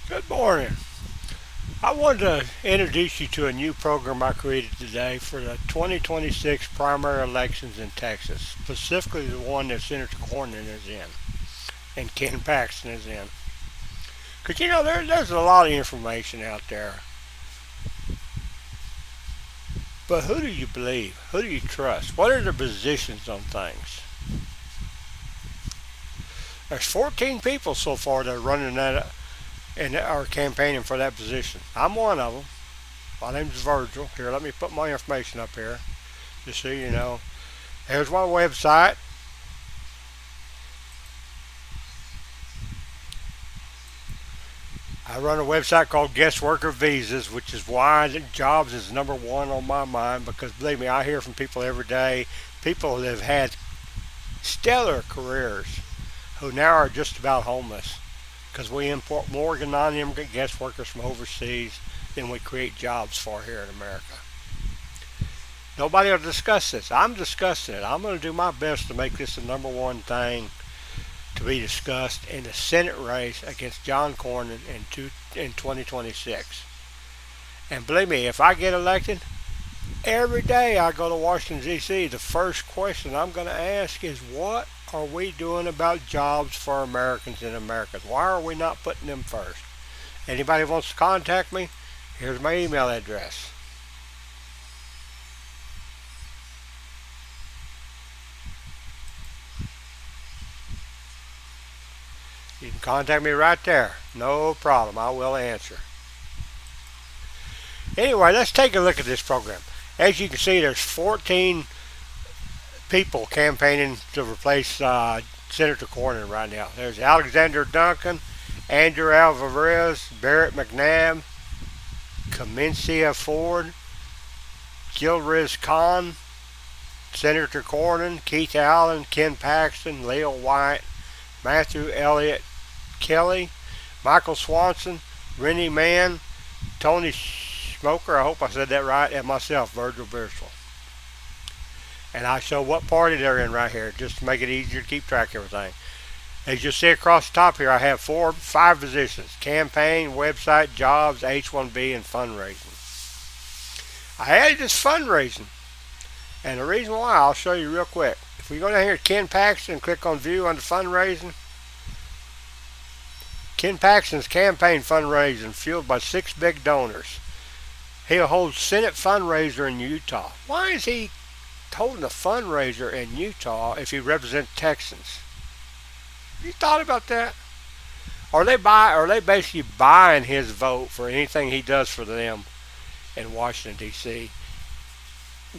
Good morning. I wanted to introduce you to a new program I created today for the 2026 primary elections in Texas, specifically the one that Senator Cornyn is in and Ken Paxton is in. Because there's a lot of information out there. But who do you believe? Who do you trust? What are their positions on things? There's 14 people so far that are running that and are campaigning for that position. I'm one of them. My name's Virgil. Here, let me put my information up here, just so you know. Here's my website. I run a website called Guest Worker Visas, which is why jobs is number one on my mind because believe me, I hear from people every day, people that have had stellar careers who now are just about homeless because we import more non-immigrant guest workers from overseas than we create jobs for here in America. Nobody will discuss this. I'm discussing it. I'm going to do my best to make this the number one thing to be discussed in the Senate race against John Cornyn in 2026. And believe me, if I get elected, every day I go to Washington, D.C., the first question I'm going to ask is what are we doing about jobs for Americans in America? Why are we not putting them first? Anybody wants to contact me, here's my email address. You can contact me right there. No problem. I will answer. Anyway, let's take a look at this program. As you can see, there's 14 people campaigning to replace Senator Cornyn right now. There's Alexander Duncan, Andrew Alvarez, Barrett McNabb, Camencia Ford, Gilriz Khan, Senator Cornyn, Keith Allen, Ken Paxton, Leo White, Matthew Elliott Kelly, Michael Swanson, Rennie Mann, Tony Smoker, I hope I said that right, and myself, Virgil Beersel. And I show what party they're in right here, just to make it easier to keep track of everything. As you see across the top here, I have five positions: campaign, website, jobs, H-1B, and fundraising. I added this fundraising, and the reason why I'll show you real quick. If we go down here to Ken Paxton and click on view under fundraising, Ken Paxton's campaign fundraising fueled by 6 big donors. He'll hold Senate fundraiser in Utah. Why is he holding a fundraiser in Utah if he represents Texans? You thought about that? Are they basically buying his vote for anything he does for them in Washington D.C.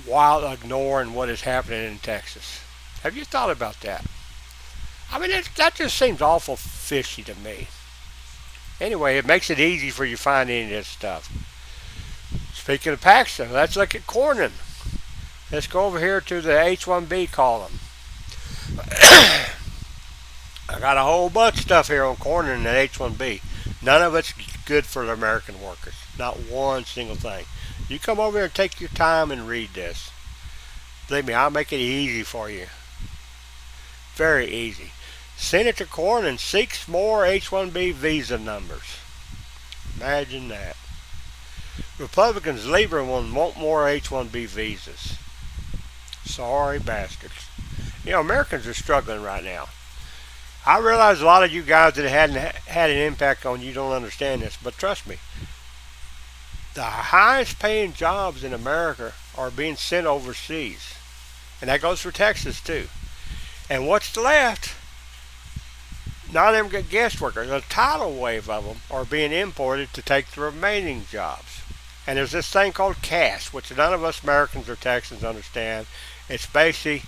while ignoring what is happening in Texas? Have you thought about that? I mean, that just seems awful fishy to me. Anyway, it makes it easy for you to find any of this stuff. Speaking of Paxton, let's look at Cornyn. Let's go over here to the H-1B column. I got a whole bunch of stuff here on Cornyn and H-1B. None of it's good for the American workers. Not one single thing. You come over here and take your time and read this. Believe me, I'll make it easy for you. Very easy. Senator Cornyn seeks more H-1B visa numbers. Imagine that. Republicans leaving one want more H-1B visas. Sorry bastards. Americans are struggling right now. I realize a lot of you guys that hadn't had an impact on you don't understand this, but trust me, the highest paying jobs in America are being sent overseas. And that goes for Texas too. And what's left? Non-immigrant guest workers, a tidal wave of them, are being imported to take the remaining jobs. And there's this thing called caste, which none of us Americans or Texans understand. It's basically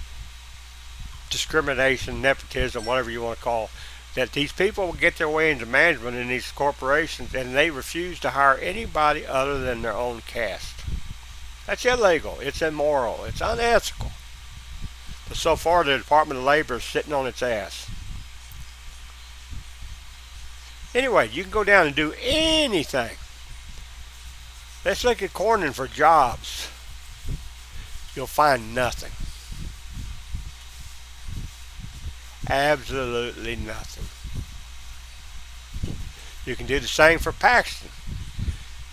discrimination, nepotism, whatever you want to call it. That these people will get their way into management in these corporations and they refuse to hire anybody other than their own caste. That's illegal. It's immoral. It's unethical. But so far the Department of Labor is sitting on its ass. Anyway, you can go down and do anything. Let's look at Cornyn for jobs. You'll find nothing. Absolutely nothing. You can do the same for Paxton.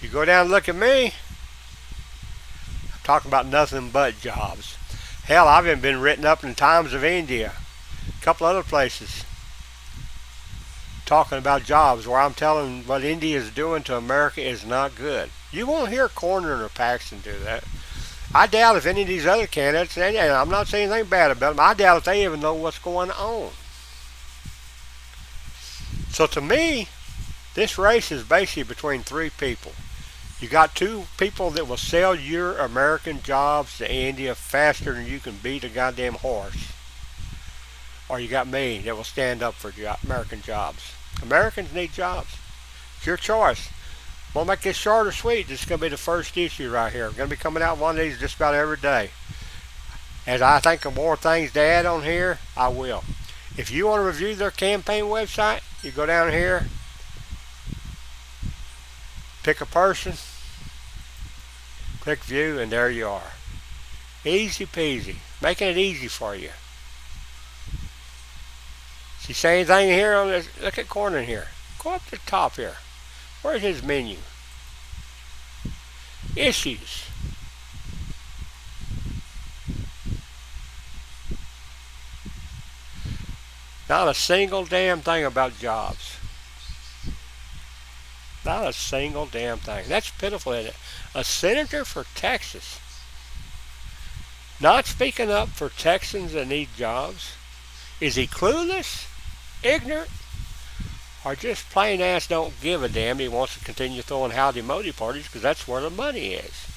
You go down and look at me, I'm talking about nothing but jobs. Hell, I've even been written up in Times of India, a couple other places, talking about jobs where I'm telling what India is doing to America is not good. You won't hear Cornyn or Paxton do that. I doubt if any of these other candidates, and I'm not saying anything bad about them, I doubt if they even know what's going on. So to me, this race is basically between three people. You got two people that will sell your American jobs to India faster than you can beat a goddamn horse. Or you got me that will stand up for American jobs. Americans need jobs. It's your choice. We'll make this short or sweet. This is going to be the first issue right here. I'm going to be coming out one of these just about every day. As I think of more things to add on here, I will. If you want to review their campaign website, you go down here, pick a person, click view, and there you are. Easy peasy. Making it easy for you. See, say anything here on this? Look at Cornyn here. Go up to the top here. Where's his menu? Issues. Not a single damn thing about jobs. Not a single damn thing. That's pitiful, isn't it? A senator for Texas not speaking up for Texans that need jobs. Is he clueless? Ignorant? Or just plain ass don't give a damn. He wants to continue throwing howdy modi parties because that's where the money is.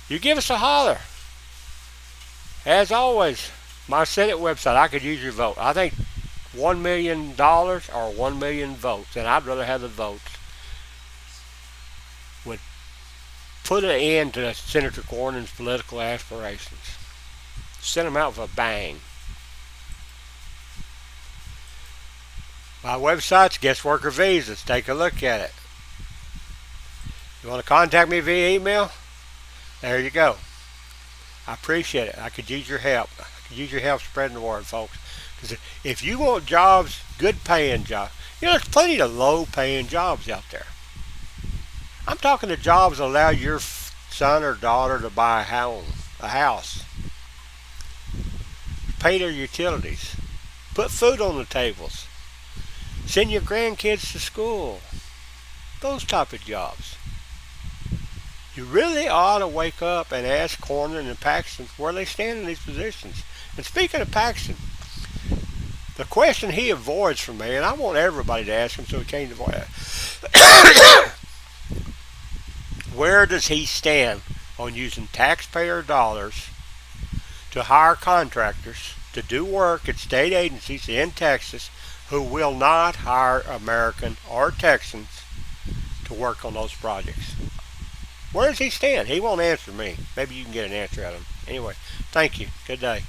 You give us a holler. As always, my Senate website, I could use your vote. I think $1 million or 1 million votes, and I'd rather have the votes, would put an end to Senator Cornyn's political aspirations. Send him out with a bang. My website's Guest Worker Visas. Take a look at it. You want to contact me via email? There you go. I appreciate it. I could use your help. I could use your help spreading the word, folks. Because if you want jobs, good paying jobs, there's plenty of low paying jobs out there. I'm talking to jobs that allow your son or daughter to buy a house, pay their utilities, put food on the tables, send your grandkids to school. Those type of jobs. You really ought to wake up and ask Cornyn and Paxton where they stand in these positions. And speaking of Paxton, the question he avoids from me, and I want everybody to ask him so he can't avoid it. Where does he stand on using taxpayer dollars to hire contractors to do work at state agencies in Texas who will not hire American or Texans to work on those projects? Where does he stand? He won't answer me. Maybe you can get an answer out of him. Anyway, thank you. Good day.